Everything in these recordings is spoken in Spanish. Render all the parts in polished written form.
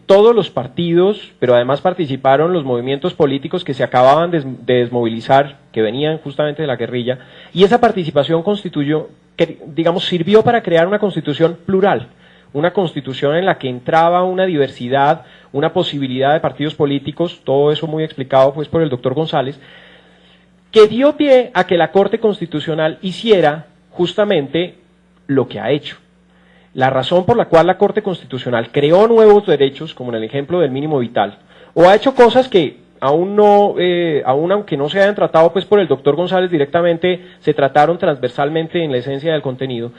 todos los partidos, pero además participaron los movimientos políticos que se acababan de desmovilizar, que venían justamente de la guerrilla, y esa participación constituyó, digamos, sirvió para crear una constitución plural, una constitución en la que entraba una diversidad, una posibilidad de partidos políticos, todo eso muy explicado pues por el doctor González, que dio pie a que la Corte Constitucional hiciera justamente lo que ha hecho. La razón por la cual la Corte Constitucional creó nuevos derechos, como en el ejemplo del mínimo vital, o ha hecho cosas que aún aunque no se hayan tratado pues por el doctor González directamente, se trataron transversalmente en la esencia del contenido,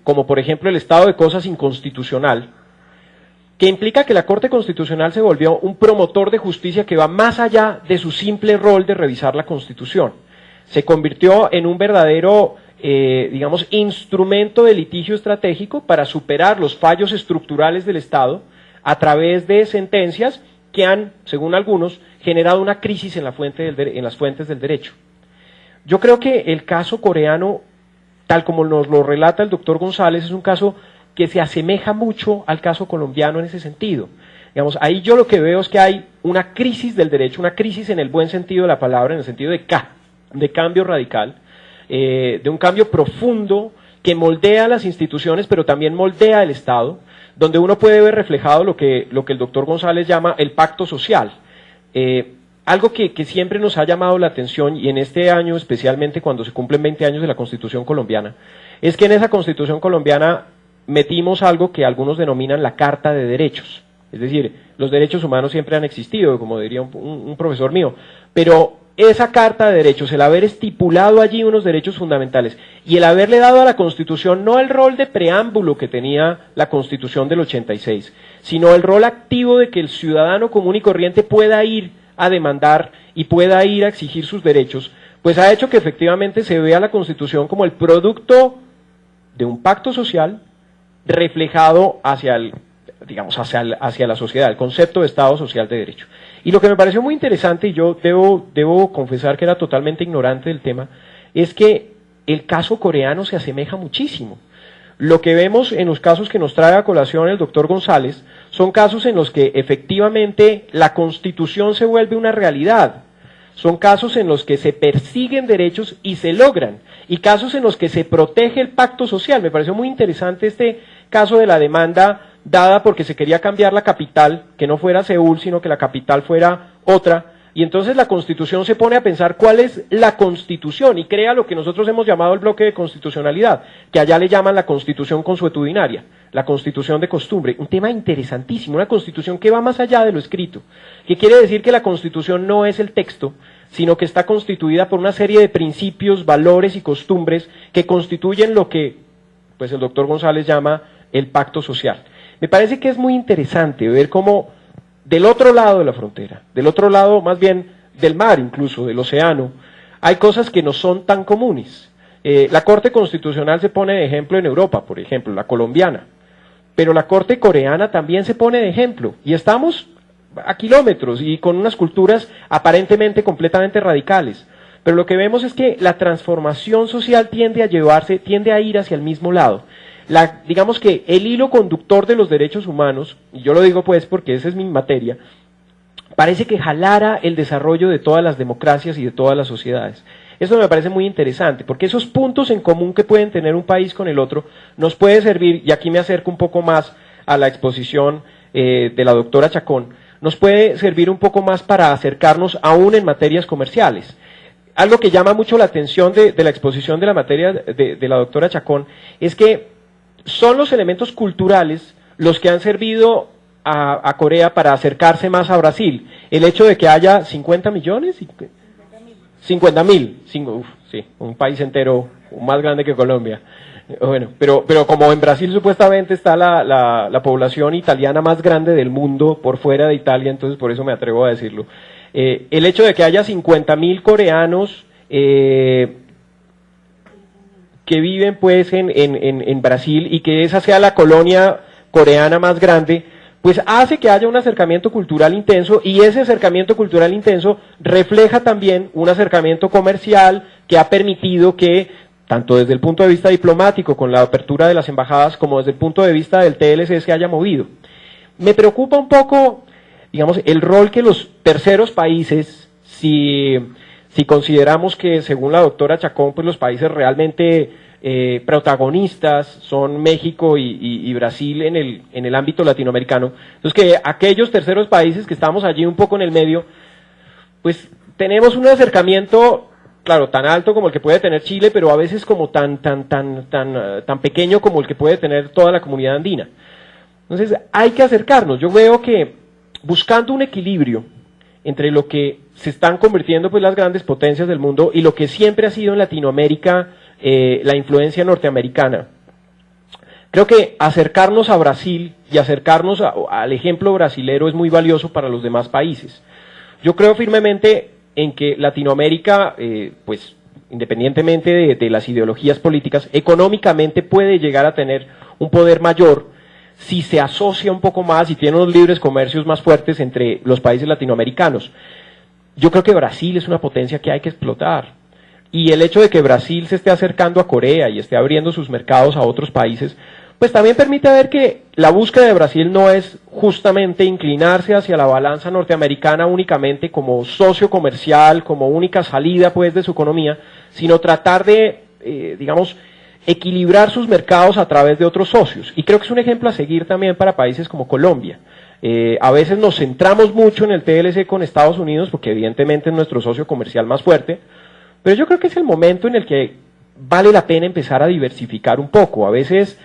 como por ejemplo el estado de cosas inconstitucional, que implica que la Corte Constitucional se volvió un promotor de justicia que va más allá de su simple rol de revisar la Constitución. Se convirtió en un verdadero digamos, instrumento de litigio estratégico para superar los fallos estructurales del Estado a través de sentencias que han, según algunos, generado una crisis en las fuentes del derecho. Yo creo que el caso coreano, tal como nos lo relata el doctor González, es un caso que se asemeja mucho al caso colombiano en ese sentido. Digamos, ahí yo lo que veo es que hay una crisis del derecho, una crisis en el buen sentido de la palabra, en el sentido de cambio radical, de un cambio profundo que moldea las instituciones, pero también moldea el Estado, donde uno puede ver reflejado lo que el doctor González llama el pacto social. Algo que siempre nos ha llamado la atención, y en este año especialmente cuando se cumplen 20 años de la Constitución colombiana, es que en esa Constitución colombiana metimos algo que algunos denominan la Carta de Derechos. Es decir, los derechos humanos siempre han existido, como diría un profesor mío, pero esa Carta de Derechos, el haber estipulado allí unos derechos fundamentales y el haberle dado a la Constitución no el rol de preámbulo que tenía la Constitución del 86, sino el rol activo de que el ciudadano común y corriente pueda ir a demandar y pueda ir a exigir sus derechos, pues ha hecho que efectivamente se vea la Constitución como el producto de un pacto social reflejado hacia la sociedad, el concepto de Estado Social de Derecho. Y lo que me pareció muy interesante, y yo debo confesar que era totalmente ignorante del tema, es que el caso coreano se asemeja muchísimo. Lo que vemos en los casos que nos trae a colación el doctor González son casos en los que efectivamente la Constitución se vuelve una realidad. Son casos en los que se persiguen derechos y se logran, y casos en los que se protege el pacto social. Me pareció muy interesante este caso de la demanda dada porque se quería cambiar la capital, que no fuera Seúl, sino que la capital fuera otra, y entonces la Constitución se pone a pensar cuál es la Constitución, y crea lo que nosotros hemos llamado el bloque de constitucionalidad, que allá le llaman la Constitución consuetudinaria, la Constitución de costumbre, un tema interesantísimo, una Constitución que va más allá de lo escrito, que quiere decir que la Constitución no es el texto, sino que está constituida por una serie de principios, valores y costumbres que constituyen lo que pues el doctor González llama el pacto social. Me parece que es muy interesante ver cómo del otro lado de la frontera, del otro lado más bien del mar incluso, del océano, hay cosas que no son tan comunes. La Corte Constitucional se pone de ejemplo en Europa, por ejemplo, la colombiana, pero la Corte coreana también se pone de ejemplo, y estamos a kilómetros y con unas culturas aparentemente completamente radicales, pero lo que vemos es que la transformación social tiende a ir hacia el mismo lado. Digamos que el hilo conductor de los derechos humanos, y yo lo digo pues porque esa es mi materia, parece que jalara el desarrollo de todas las democracias y de todas las sociedades. Eso me parece muy interesante, porque esos puntos en común que pueden tener un país con el otro nos puede servir, y aquí me acerco un poco más a la exposición de la doctora Chacón, nos puede servir un poco más para acercarnos aún en materias comerciales. Algo que llama mucho la atención de la exposición de la materia de la doctora Chacón es que son los elementos culturales los que han servido a Corea para acercarse más a Brasil. El hecho de que haya 50 millones, 50.000, sí, un país entero más grande que Colombia. Bueno, pero como en Brasil supuestamente está la población italiana más grande del mundo por fuera de Italia, entonces por eso me atrevo a decirlo. El hecho de que haya 50.000 coreanos que viven pues en Brasil y que esa sea la colonia coreana más grande, pues hace que haya un acercamiento cultural intenso, y ese acercamiento cultural intenso refleja también un acercamiento comercial que ha permitido que, tanto desde el punto de vista diplomático con la apertura de las embajadas como desde el punto de vista del TLC, se haya movido. me preocupa un poco, digamos, el rol que los terceros países, si consideramos que, según la doctora Chacón, pues los países realmente protagonistas son México y Brasil en el ámbito latinoamericano, entonces que aquellos terceros países que estamos allí un poco en el medio, pues tenemos un acercamiento, claro, tan alto como el que puede tener Chile, pero a veces como tan pequeño como el que puede tener toda la comunidad andina. Entonces hay que acercarnos. Yo veo que buscando un equilibrio entre lo que se están convirtiendo pues las grandes potencias del mundo y lo que siempre ha sido en Latinoamérica la influencia norteamericana, creo que acercarnos a Brasil y acercarnos al ejemplo brasilero es muy valioso para los demás países. Yo creo firmemente en que Latinoamérica, pues independientemente de las ideologías políticas, económicamente puede llegar a tener un poder mayor si se asocia un poco más y tiene unos libres comercios más fuertes entre los países latinoamericanos. Yo creo que Brasil es una potencia que hay que explotar. Y el hecho de que Brasil se esté acercando a Corea y esté abriendo sus mercados a otros países, pues también permite ver que la búsqueda de Brasil no es justamente inclinarse hacia la balanza norteamericana únicamente como socio comercial, como única salida pues de su economía, sino tratar de, digamos, equilibrar sus mercados a través de otros socios. Y creo que es un ejemplo a seguir también para países como Colombia. A veces nos centramos mucho en el TLC con Estados Unidos, porque evidentemente es nuestro socio comercial más fuerte, pero yo creo que es el momento en el que vale la pena empezar a diversificar un poco. A veces,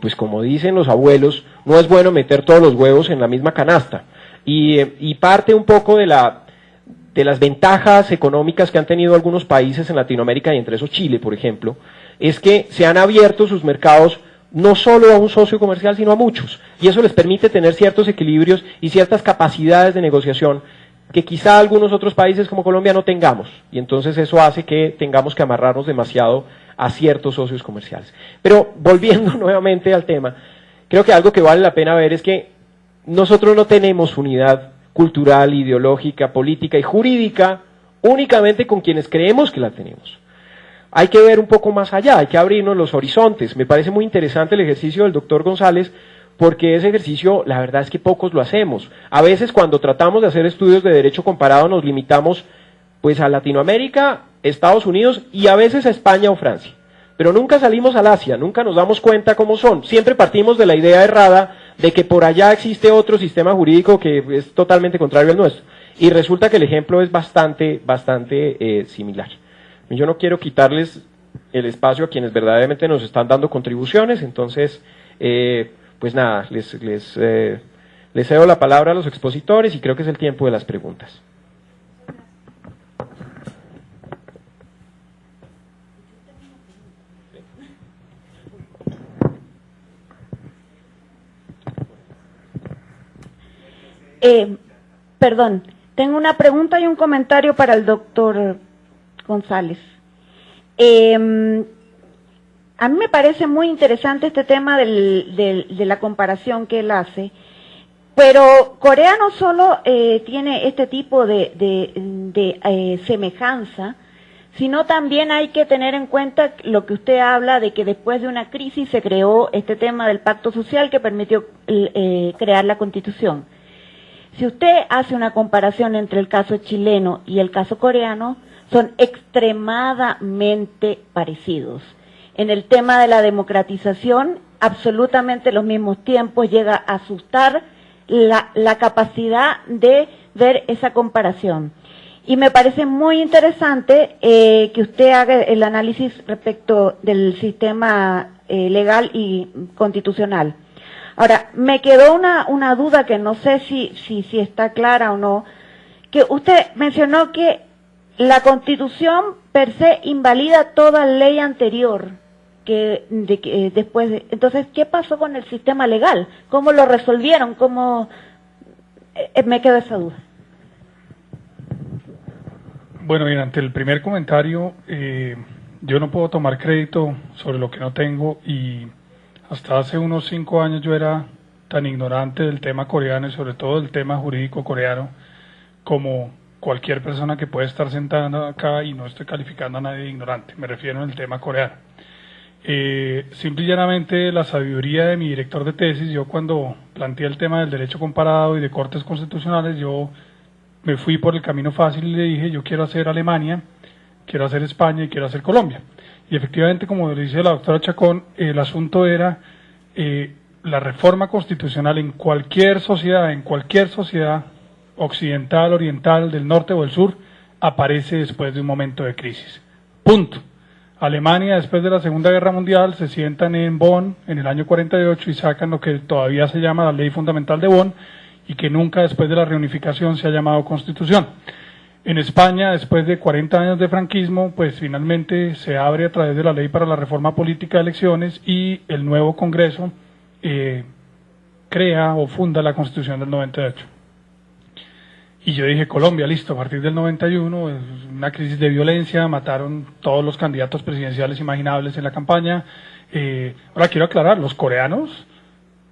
pues como dicen los abuelos, no es bueno meter todos los huevos en la misma canasta. Y parte un poco de las ventajas económicas que han tenido algunos países en Latinoamérica, y entre esos Chile, por ejemplo, es que se han abierto sus mercados no solo a un socio comercial, sino a muchos. Y eso les permite tener ciertos equilibrios y ciertas capacidades de negociación que quizá algunos otros países como Colombia no tengamos. Y entonces eso hace que tengamos que amarrarnos demasiado a ciertos socios comerciales. Pero volviendo nuevamente al tema, creo que algo que vale la pena ver es que nosotros no tenemos unidad cultural, ideológica, política y jurídica únicamente con quienes creemos que la tenemos. Hay que ver un poco más allá, hay que abrirnos los horizontes. Me parece muy interesante el ejercicio del doctor González, porque ese ejercicio, la verdad es que pocos lo hacemos. A veces cuando tratamos de hacer estudios de derecho comparado nos limitamos pues a Latinoamérica, Estados Unidos y a veces a España o Francia. Pero nunca salimos al Asia, nunca nos damos cuenta cómo son. Siempre partimos de la idea errada de que por allá existe otro sistema jurídico que es totalmente contrario al nuestro. Y resulta que el ejemplo es bastante similar. Yo no quiero quitarles el espacio a quienes verdaderamente nos están dando contribuciones, entonces, pues nada, les cedo la palabra a los expositores y creo que es el tiempo de las preguntas. Perdón, tengo una pregunta y un comentario para el doctor González. A mí me parece muy interesante este tema de la comparación que él hace, pero Corea no solo tiene este tipo de semejanza, sino también hay que tener en cuenta lo que usted habla de que después de una crisis se creó este tema del pacto social que permitió crear la Constitución. Si usted hace una comparación entre el caso chileno y el caso coreano, son extremadamente parecidos. En el tema de la democratización, absolutamente los mismos tiempos, llega a asustar la capacidad de ver esa comparación. Y me parece muy interesante que usted haga el análisis respecto del sistema legal y constitucional. Ahora, me quedó una duda que no sé si está clara o no, que usted mencionó que la Constitución per se invalida toda ley anterior entonces, ¿qué pasó con el sistema legal? ¿Cómo lo resolvieron? Me quedó esa duda. Bueno, bien, ante el primer comentario, yo no puedo tomar crédito sobre lo que no tengo y hasta hace unos 5 años yo era tan ignorante del tema coreano y sobre todo del tema jurídico coreano como cualquier persona que puede estar sentada acá y no estoy calificando a nadie de ignorante, me refiero al tema coreano. Simple y llanamente la sabiduría de mi director de tesis, yo cuando planteé el tema del derecho comparado y de cortes constitucionales, yo me fui por el camino fácil y le dije, yo quiero hacer Alemania, quiero hacer España y quiero hacer Colombia. Y efectivamente, como le dice la doctora Chacón, el asunto era la reforma constitucional en cualquier sociedad occidental, oriental, del norte o del sur, aparece después de un momento de crisis. Punto. Alemania, después de la Segunda Guerra Mundial, se sientan en Bonn en el año 48 y sacan lo que todavía se llama la Ley Fundamental de Bonn y que nunca después de la reunificación se ha llamado Constitución. En España, después de 40 años de franquismo, pues finalmente se abre a través de la Ley para la Reforma Política de Elecciones y el nuevo Congreso crea o funda la Constitución del 98. Y yo dije, Colombia, listo, a partir del 91, una crisis de violencia, mataron todos los candidatos presidenciales imaginables en la campaña. Ahora quiero aclarar, los coreanos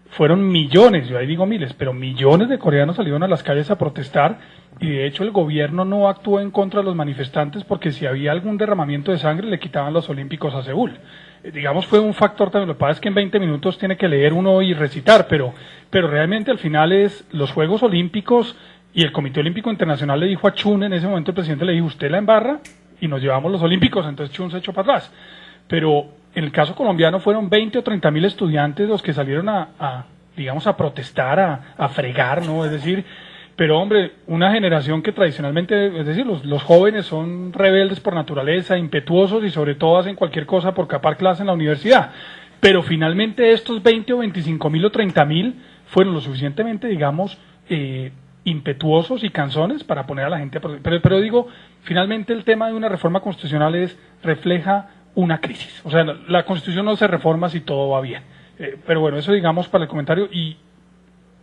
fueron millones, yo ahí digo miles, pero millones de coreanos salieron a las calles a protestar y de hecho el gobierno no actuó en contra de los manifestantes porque si había algún derramamiento de sangre le quitaban los olímpicos a Seúl. Digamos, fue un factor también, lo que pasa es que en 20 minutos tiene que leer uno y recitar, pero realmente al final es los Juegos Olímpicos. Y el Comité Olímpico Internacional le dijo a Chun, en ese momento el presidente le dijo, usted la embarra y nos llevamos los Olímpicos, entonces Chun se echó para atrás. Pero en el caso colombiano fueron 20 o 30 mil estudiantes los que salieron a protestar, a fregar, ¿no? Es decir, pero hombre, una generación que tradicionalmente, es decir, los jóvenes son rebeldes por naturaleza, impetuosos y sobre todo hacen cualquier cosa por capar clase en la universidad. Pero finalmente estos 20 o 25 mil o 30 mil fueron lo suficientemente, digamos, impetuosos y cansones para poner a la gente a protestar. Pero digo, finalmente el tema de una reforma constitucional refleja una crisis. O sea, la Constitución no se reforma si todo va bien. Pero bueno, eso digamos para el comentario y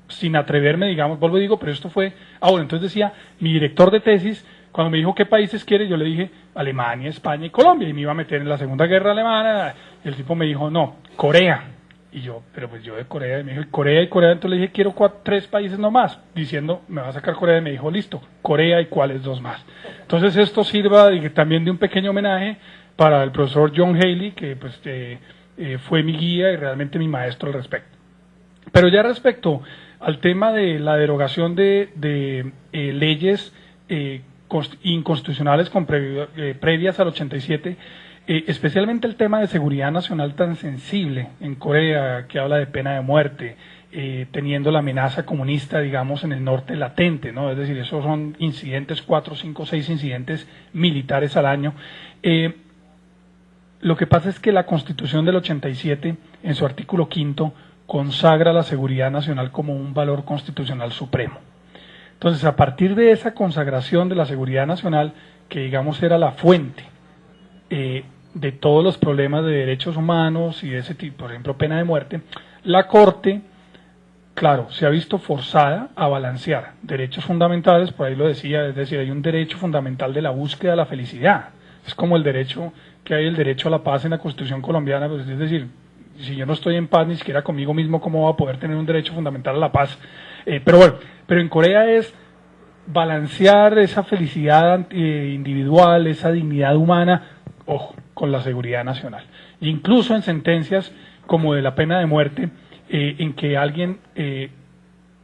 sin atreverme, digamos, vuelvo y digo, pero esto fue, bueno, entonces decía, mi director de tesis, cuando me dijo qué países quiere, yo le dije Alemania, España y Colombia, y me iba a meter en la Segunda Guerra Alemana, y el tipo me dijo, no, Corea. Y yo, pero pues yo de Corea, y me dijo, Corea y Corea, entonces le dije, quiero 3 países nomás, diciendo, me va a sacar Corea, y me dijo, listo, Corea y cuáles 2 más. Entonces esto sirva también de un pequeño homenaje para el profesor John Haley, que pues fue mi guía y realmente mi maestro al respecto. Pero ya respecto al tema de la derogación de leyes inconstitucionales previas al 87, especialmente el tema de seguridad nacional tan sensible en Corea, que habla de pena de muerte, teniendo la amenaza comunista, digamos, en el norte latente, ¿no? Es decir, esos son incidentes, 4, 5, 6 incidentes militares al año. Lo que pasa es que la Constitución del 87, en su artículo 5, consagra la seguridad nacional como un valor constitucional supremo. Entonces, a partir de esa consagración de la seguridad nacional, que digamos era la fuente de todos los problemas de derechos humanos y de ese tipo, por ejemplo, pena de muerte, la Corte, claro, se ha visto forzada a balancear derechos fundamentales, por ahí lo decía, es decir, hay un derecho fundamental de la búsqueda de la felicidad, es como el derecho que hay, el derecho a la paz en la Constitución colombiana, pues, es decir, si yo no estoy en paz ni siquiera conmigo mismo, ¿cómo voy a poder tener un derecho fundamental a la paz? Pero bueno, pero en Corea es balancear esa felicidad individual, esa dignidad humana, ojo, con la seguridad nacional. Incluso en sentencias como de la pena de muerte, en que alguien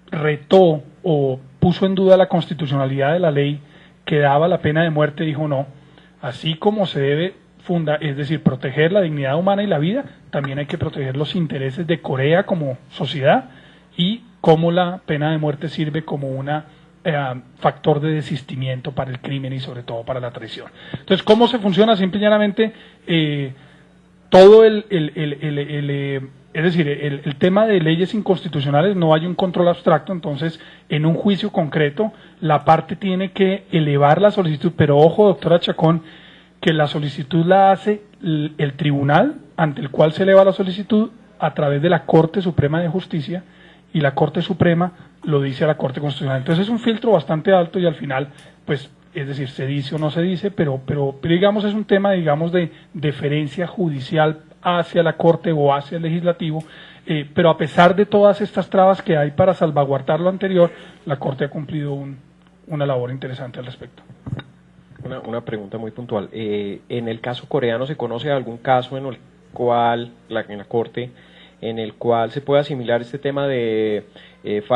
retó o puso en duda la constitucionalidad de la ley que daba la pena de muerte, dijo no, así como se debe es decir, proteger la dignidad humana y la vida, también hay que proteger los intereses de Corea como sociedad y cómo la pena de muerte sirve como un factor de desistimiento para el crimen y sobre todo para la traición. Entonces, ¿cómo se funciona? Simple y llanamente, todo es decir, el tema de leyes inconstitucionales no hay un control abstracto, entonces en un juicio concreto la parte tiene que elevar la solicitud, pero ojo, doctora Chacón, que la solicitud la hace el tribunal ante el cual se eleva la solicitud a través de la Corte Suprema de Justicia y la Corte Suprema lo dice a la Corte Constitucional. Entonces es un filtro bastante alto y al final, pues, es decir, se dice o no se dice, pero digamos es un tema, digamos, de deferencia judicial hacia la Corte o hacia el Legislativo, pero a pesar de todas estas trabas que hay para salvaguardar lo anterior, la Corte ha cumplido una labor interesante al respecto. Una pregunta muy puntual. ¿En el caso coreano se conoce algún caso en cual, en la Corte, en el cual se puede asimilar este tema de fallo